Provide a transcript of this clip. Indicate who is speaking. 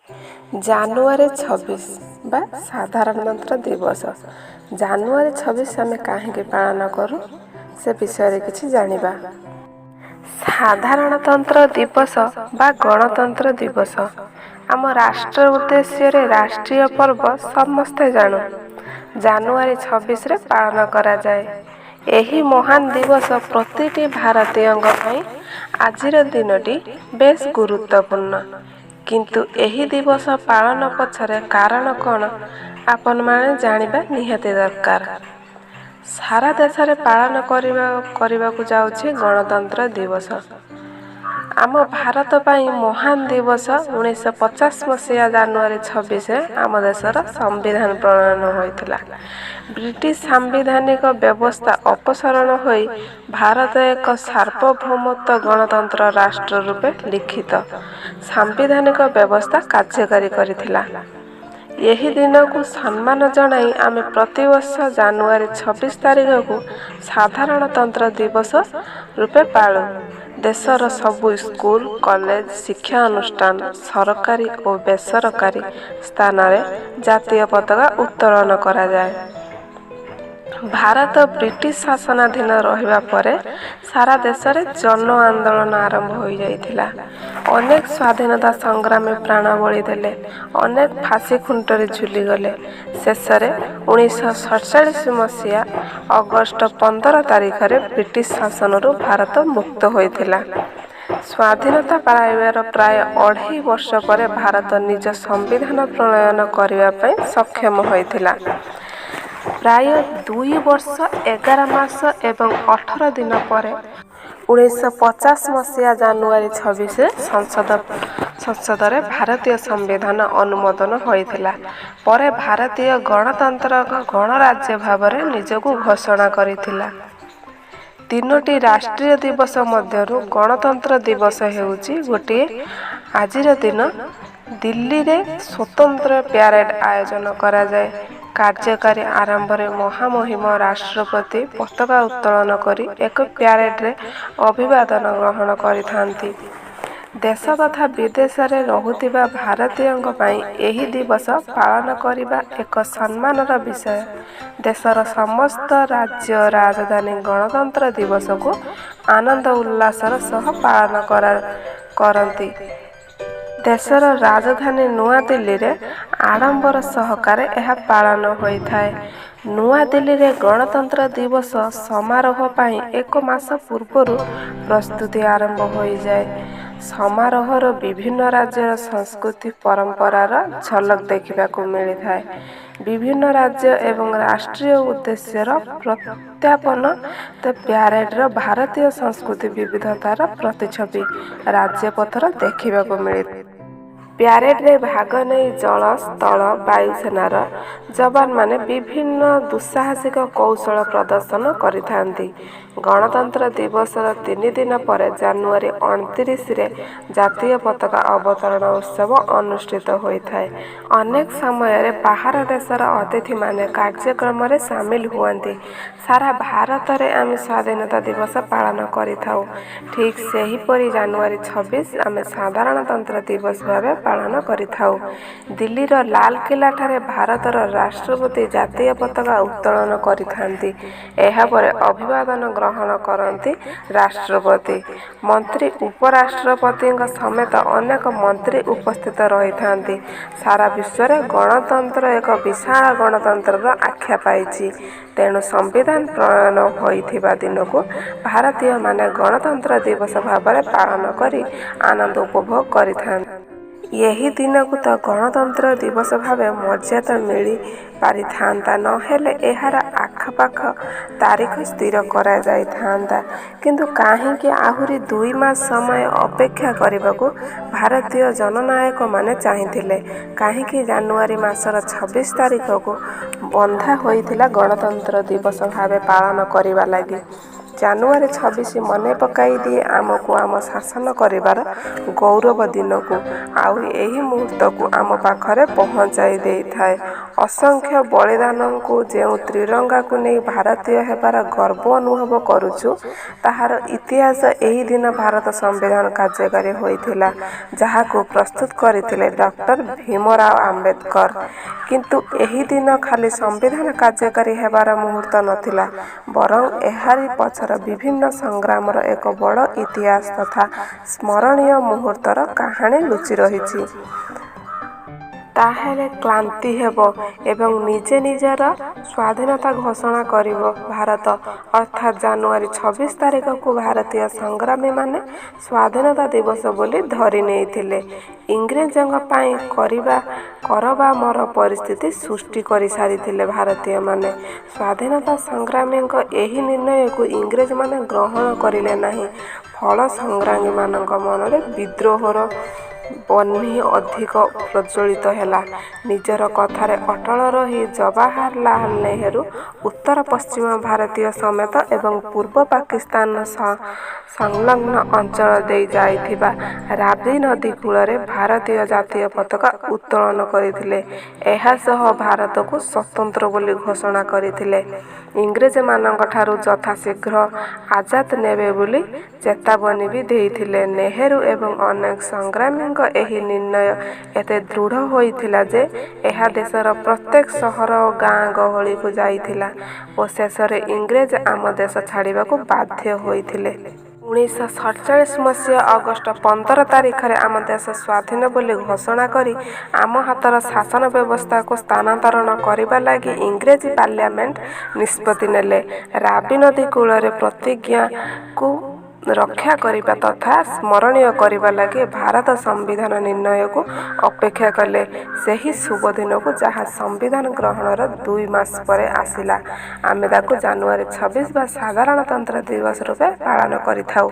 Speaker 1: ଜାନୁଆରୀ 26 ବା ସାଧାରଣତନ୍ତ୍ର ଦିବସ। ଜାନୁଆରୀ 26 ଆମେ କାହିଁକି ପାଳନ କରୁ ସେ ବିଷୟରେ କିଛି ଜାଣିବା। ସାଧାରଣତନ୍ତ୍ର ଦିବସ ବା ଗଣତନ୍ତ୍ର ଦିବସ ଆମ ରାଷ୍ଟ୍ର ଉଦ୍ଦେଶ୍ୟରେ ରାଷ୍ଟ୍ରୀୟ ପର୍ବ ସମସ୍ତେ ଜାଣୁ। ଜାନୁଆରୀ 26ରେ ପାଳନ କରାଯାଏ। ଏହି ମହାନ ଦିବସ ପ୍ରତିଟି ଭାରତୀୟଙ୍କ ପାଇଁ ଆଜିର ଦିନଟି ବେଶ ଗୁରୁତ୍ୱପୂର୍ଣ୍ଣ। କିନ୍ତୁ ଏହି ଦିବସ ପାଳନ ପଛରେ କାରଣ କ'ଣ ଆପଣମାନେ ଜାଣିବା ନିହାତି ଦରକାର। ସାରା ଦେଶରେ ପାଳନ କରିବାକୁ ଯାଉଛି ଗଣତନ୍ତ୍ର ଦିବସ। ଆମ ଭାରତ ପାଇଁ ମହାନ ଦିବସ 1950 ମସିହା ଜାନୁଆରୀ 26ରେ ଆମ ଦେଶର ସମ୍ବିଧାନ ପ୍ରଣୟନ ହୋଇଥିଲା। ବ୍ରିଟିଶ ସାମ୍ବିଧାନିକ ବ୍ୟବସ୍ଥା ଅପସାରଣ ହୋଇ ଭାରତ ଏକ ସାର୍ବଭୌମତ୍ୱ ଗଣତନ୍ତ୍ର ରାଷ୍ଟ୍ର ରୂପେ ଲିଖିତ ସାମ୍ବିଧାନିକ ବ୍ୟବସ୍ଥା କାର୍ଯ୍ୟକାରୀ କରିଥିଲା। ଏହି ଦିନକୁ ସମ୍ମାନ ଜଣାଇ ଆମେ ପ୍ରତିବର୍ଷ ଜାନୁଆରୀ 26 ତାରିଖକୁ ସାଧାରଣତନ୍ତ୍ର ଦିବସ ରୂପେ ପାଳୁ। ଦେଶର ସବୁ ସ୍କୁଲ, କଲେଜ, ଶିକ୍ଷା ଅନୁଷ୍ଠାନ, ସରକାରୀ ଓ ବେସରକାରୀ ସ୍ଥାନରେ ଜାତୀୟ ପତାକା ଉତ୍ତୋଳନ କରାଯାଏ। ଭାରତ ବ୍ରିଟିଶ ଶାସନାଧୀନ ରହିବା ପରେ ସାରା ଦେଶରେ ଜନ ଆନ୍ଦୋଳନ ଆରମ୍ଭ ହୋଇଯାଇଥିଲା। ଅନେକ ସ୍ୱାଧୀନତା ସଂଗ୍ରାମୀ ପ୍ରାଣବଳି ଦେଲେ, ଅନେକ ଫାଶୀ ଖୁଣ୍ଟରେ ଝୁଲିଗଲେ। ଶେଷରେ 1947 ମସିହା ଅଗଷ୍ଟ 15 ତାରିଖରେ ବ୍ରିଟିଶ ଶାସନରୁ ଭାରତ ମୁକ୍ତ ହୋଇଥିଲା। ସ୍ୱାଧୀନତା ପାଇବାର ପ୍ରାୟ 2.5 ବର୍ଷ ପରେ ଭାରତ ନିଜ ସମ୍ବିଧାନ ପ୍ରଣୟନ କରିବା ପାଇଁ ସକ୍ଷମ ହୋଇଥିଲା। ପ୍ରାୟ 2 ବର୍ଷ 11 ମାସ ଏବଂ 18 ଦିନ ପରେ 1950 ମସିହା ଜାନୁଆରୀ 26ରେ ସଂସଦରେ ଭାରତୀୟ ସମ୍ବିଧାନ ଅନୁମୋଦନ ହୋଇଥିଲା। ପରେ ଭାରତୀୟ ଗଣତନ୍ତ୍ର ଗଣରାଜ୍ୟ ଭାବରେ ନିଜକୁ ଘୋଷଣା କରିଥିଲା। ତିନୋଟି ରାଷ୍ଟ୍ରୀୟ ଦିବସ ମଧ୍ୟରୁ ଗଣତନ୍ତ୍ର ଦିବସ ହେଉଛି ଗୋଟିଏ। ଆଜିର ଦିନ ଦିଲ୍ଲୀରେ ସ୍ୱତନ୍ତ୍ର ପ୍ୟାରେଡ୍ ଆୟୋଜନ କରାଯାଏ। କାର୍ଯ୍ୟକାରୀ ଆରମ୍ଭରେ ମହାମହିମ ରାଷ୍ଟ୍ରପତି ପତାକା ଉତ୍ତୋଳନ କରି ଏକ ପ୍ୟାରେଡ୍ରେ ଅଭିବାଦନ ଗ୍ରହଣ କରିଥାନ୍ତି। ଦେଶ ତଥା ବିଦେଶରେ ରହୁଥିବା ଭାରତୀୟଙ୍କ ପାଇଁ ଏହି ଦିବସ ପାଳନ କରିବା ଏକ ସମ୍ମାନର ବିଷୟ। ଦେଶର ସମସ୍ତ ରାଜ୍ୟ ରାଜଧାନୀ ଗଣତନ୍ତ୍ର ଦିବସକୁ ଆନନ୍ଦ ଉଲ୍ଲାସର ସହ ପାଳନ କରନ୍ତି। ଦେଶର ରାଜଧାନୀ ନୂଆଦିଲ୍ଲୀରେ ଆଡ଼ମ୍ବର ସହକାରେ ଏହା ପାଳନ ହୋଇଥାଏ। ନୂଆଦିଲ୍ଲୀରେ ଗଣତନ୍ତ୍ର ଦିବସ ସମାରୋହ ପାଇଁ 1 ମାସ ପୂର୍ବରୁ ପ୍ରସ୍ତୁତି ଆରମ୍ଭ ହୋଇଯାଏ। ସମାରୋହର ବିଭିନ୍ନ ରାଜ୍ୟର ସଂସ୍କୃତି ପରମ୍ପରାର ଝଲକ ଦେଖିବାକୁ ମିଳିଥାଏ। ବିଭିନ୍ନ ରାଜ୍ୟ ଏବଂ ରାଷ୍ଟ୍ରୀୟ ଉଦ୍ଦେଶ୍ୟର ପ୍ରତ୍ୟାପନ ପ୍ୟାରେଡ୍ର ଭାରତୀୟ ସଂସ୍କୃତି ବିବିଧତାର ପ୍ରତିଛବି ରାଜପଥରେ ଦେଖିବାକୁ ମିଳିଥାଏ। ପ୍ୟାରେଡ୍ରେ ଭାଗ ନେଇ ଜଳ, ସ୍ଥଳ, ବାୟୁସେନାର ଯବାନମାନେ ବିଭିନ୍ନ ଦୁଃସାହସିକ କୌଶଳ ପ୍ରଦର୍ଶନ କରିଥାନ୍ତି। ଗଣତନ୍ତ୍ର ଦିବସର 3 ଦିନ ପରେ ଜାନୁଆରୀ 29ରେ ଜାତୀୟ ପତାକା ଅବତରଣ ଉତ୍ସବ ଅନୁଷ୍ଠିତ ହୋଇଥାଏ। ଅନେକ ସମୟରେ ବାହାର ଦେଶର ଅତିଥିମାନେ କାର୍ଯ୍ୟକ୍ରମରେ ସାମିଲ ହୁଅନ୍ତି। ସାରା ଭାରତରେ ଆମେ ସ୍ୱାଧୀନତା ଦିବସ ପାଳନ କରିଥାଉ। ଠିକ୍ ସେହିପରି ଜାନୁଆରୀ 26 ଆମେ ସାଧାରଣତନ୍ତ୍ର ଦିବସ ଭାବେ ପାଳନ କରିଥାଉ। ଦିଲ୍ଲୀର ଲାଲକିଲ୍ଲାଠାରେ ଭାରତର ରାଷ୍ଟ୍ରପତି ଜାତୀୟ ପତାକା ଉତ୍ତୋଳନ କରିଥାନ୍ତି। ଏହାପରେ ଅଭିବାଦନ ଗ୍ରହଣ କରନ୍ତି ରାଷ୍ଟ୍ରପତି, ମନ୍ତ୍ରୀ, ଉପରାଷ୍ଟ୍ରପତିଙ୍କ ସମେତ ଅନେକ ମନ୍ତ୍ରୀ ଉପସ୍ଥିତ ରହିଥାନ୍ତି। ସାରା ବିଶ୍ୱରେ ଗଣତନ୍ତ୍ର ଏକ ବିଶାଳ ଗଣତନ୍ତ୍ରର ଆଖ୍ୟା ପାଇଛି। ତେଣୁ ସମ୍ବିଧାନ ପ୍ରଣୟନ ହୋଇଥିବା ଦିନକୁ ଭାରତୀୟମାନେ ଗଣତନ୍ତ୍ର ଦିବସ ଭାବରେ ପାଳନ କରି ଆନନ୍ଦ ଉପଭୋଗ କରିଥାନ୍ତି। ଏହି ଦିନକୁ ତ ଗଣତନ୍ତ୍ର ଦିବସ ଭାବେ ମର୍ଯ୍ୟାଦା ମିଳିପାରିଥାନ୍ତା, ନହେଲେ ଏହାର ଆଖପାଖ ତାରିଖ ସ୍ଥିର କରାଯାଇଥାନ୍ତା। କିନ୍ତୁ କାହିଁକି ଆହୁରି 2 ମାସ ସମୟ ଅପେକ୍ଷା କରିବାକୁ ଭାରତୀୟ ଜନନାୟକମାନେ ଚାହିଁଥିଲେ? କାହିଁକି ଜାନୁଆରୀ ମାସର 26 ତାରିଖକୁ ବନ୍ଧା ହୋଇଥିଲା ଗଣତନ୍ତ୍ର ଦିବସ ଭାବେ ପାଳନ କରିବା ଲାଗି? ଜାନୁଆରୀ 26 ମନେ ପକାଇ ଦିଏ ଆମକୁ ଆମ ଶାସନ କରିବାର ଗୌରବ ଦିନକୁ, ଆଉ ଏହି ମୁହୂର୍ତ୍ତକୁ ଆମ ପାଖରେ ପହଞ୍ଚାଇ ଦେଇଥାଏ। ଅସଂଖ୍ୟ ବଳିଦାନଙ୍କୁ ଯେଉଁ ତ୍ରିରଙ୍ଗାକୁ ନେଇ ଭାରତୀୟ ହେବାର ଗର୍ବ ଅନୁଭବ କରୁଛୁ, ତାହାର ଇତିହାସ ଏହି ଦିନ ଭାରତ ସମ୍ବିଧାନ କାର୍ଯ୍ୟକାରୀ ହୋଇଥିଲା, ଯାହାକୁ ପ୍ରସ୍ତୁତ କରିଥିଲେ ଡକ୍ଟର ଭୀମରାଓ ଆମ୍ବେଦକର। କିନ୍ତୁ ଏହି ଦିନ ଖାଲି ସମ୍ବିଧାନ କାର୍ଯ୍ୟକାରୀ ହେବାର ମୁହୂର୍ତ୍ତ ନଥିଲା, ବରଂ ଏହାରି ପଛର ବିଭିନ୍ନ ସଂଗ୍ରାମର ଏକ ବଡ଼ ଇତିହାସ ତଥା ସ୍ମରଣୀୟ ମୁହୂର୍ତ୍ତର କାହାଣୀ ଲୁଚି ରହିଛି। ତାହେଲେ କ୍ଳାନ୍ତି ହେବ ଏବଂ ନିଜେ ନିଜର ସ୍ୱାଧୀନତା ଘୋଷଣା କରିବ ଭାରତ। ଅର୍ଥାତ୍ ଜାନୁଆରୀ 26 ତାରିଖକୁ ଭାରତୀୟ ସଂଗ୍ରାମୀମାନେ ସ୍ୱାଧୀନତା ଦିବସ ବୋଲି ଧରି ନେଇଥିଲେ। ଇଂରେଜଙ୍କ ପାଇଁ କରବାମର ପରିସ୍ଥିତି ସୃଷ୍ଟି କରିସାରିଥିଲେ ଭାରତୀୟମାନେ। ସ୍ୱାଧୀନତା ସଂଗ୍ରାମୀଙ୍କ ଏହି ନିର୍ଣ୍ଣୟକୁ ଇଂରେଜମାନେ ଗ୍ରହଣ କରିଲେ ନାହିଁ। ଫଳ ସଂଗ୍ରାମୀମାନଙ୍କ ମନରେ ବିଦ୍ରୋହର ବହ୍ନି ଅଧିକ ପ୍ରଜ୍ୱଳିତ ହେଲା। ନିଜର କଥାରେ ଅଟଳ ରହି ଜବାହରଲାଲ ନେହେରୁ ଉତ୍ତର ପଶ୍ଚିମ ଭାରତୀୟ ସମେତ ଏବଂ ପୂର୍ବ ପାକିସ୍ତାନ ସଂଲଗ୍ନ ଅଞ୍ଚଳ ଦେଇ ଯାଇଥିବା ରାବି ନଦୀ କୂଳରେ ଭାରତୀୟ ଜାତୀୟ ପତାକା ଉତ୍ତୋଳନ କରିଥିଲେ। ଏହା ସହ ଭାରତକୁ ସ୍ୱତନ୍ତ୍ର ବୋଲି ଘୋଷଣା କରିଥିଲେ। ଇଂରେଜମାନଙ୍କଠାରୁ ଯଥାଶୀଘ୍ର ଆଜାଦ ନେବେ ବୋଲି ଚେତାବନୀ ବି ଦେଇଥିଲେ। ନେହେରୁ ଏବଂ ଅନେକ ସଂଗ୍ରାମୀଙ୍କ ଏହି ନିର୍ଣ୍ଣୟ ଏତେ ଦୃଢ଼ ହୋଇଥିଲା ଯେ ଏହା ଦେଶର ପ୍ରତ୍ୟେକ ସହର ଓ ଗାଁ ଗହଳିକୁ ଯାଇଥିଲା ଓ ଶେଷରେ ଇଂରେଜ ଆମ ଦେଶ ଛାଡ଼ିବାକୁ ବାଧ୍ୟ ହୋଇଥିଲେ। 1947 ମସିହା ଅଗଷ୍ଟ 15 ତାରିଖରେ ଆମ ଦେଶ ସ୍ୱାଧୀନ ବୋଲି ଘୋଷଣା କରି ଆମ ହାତର ଶାସନ ବ୍ୟବସ୍ଥାକୁ ସ୍ଥାନାନ୍ତରଣ କରିବା ଲାଗି ଇଂରେଜ ପାର୍ଲିଆମେଣ୍ଟ ନିଷ୍ପତ୍ତି ନେଲେ। ରାବି ନଦୀ କୂଳରେ ପ୍ରତିଜ୍ଞାକୁ ରକ୍ଷା କରିବା ତଥା ସ୍ମରଣୀୟ କରିବା ଲାଗି ଭାରତ ସମ୍ବିଧାନ ନିର୍ଣ୍ଣୟକୁ ଅପେକ୍ଷା କଲେ ସେହି ଶୁଭ ଦିନକୁ, ଯାହା ସମ୍ବିଧାନ ଗ୍ରହଣର 2 ମାସ ପରେ ଆସିଲା। ଆମେ ତାକୁ ଜାନୁଆରୀ 26 ବା ସାଧାରଣତନ୍ତ୍ର ଦିବସ ରୂପେ ପାଳନ କରିଥାଉ।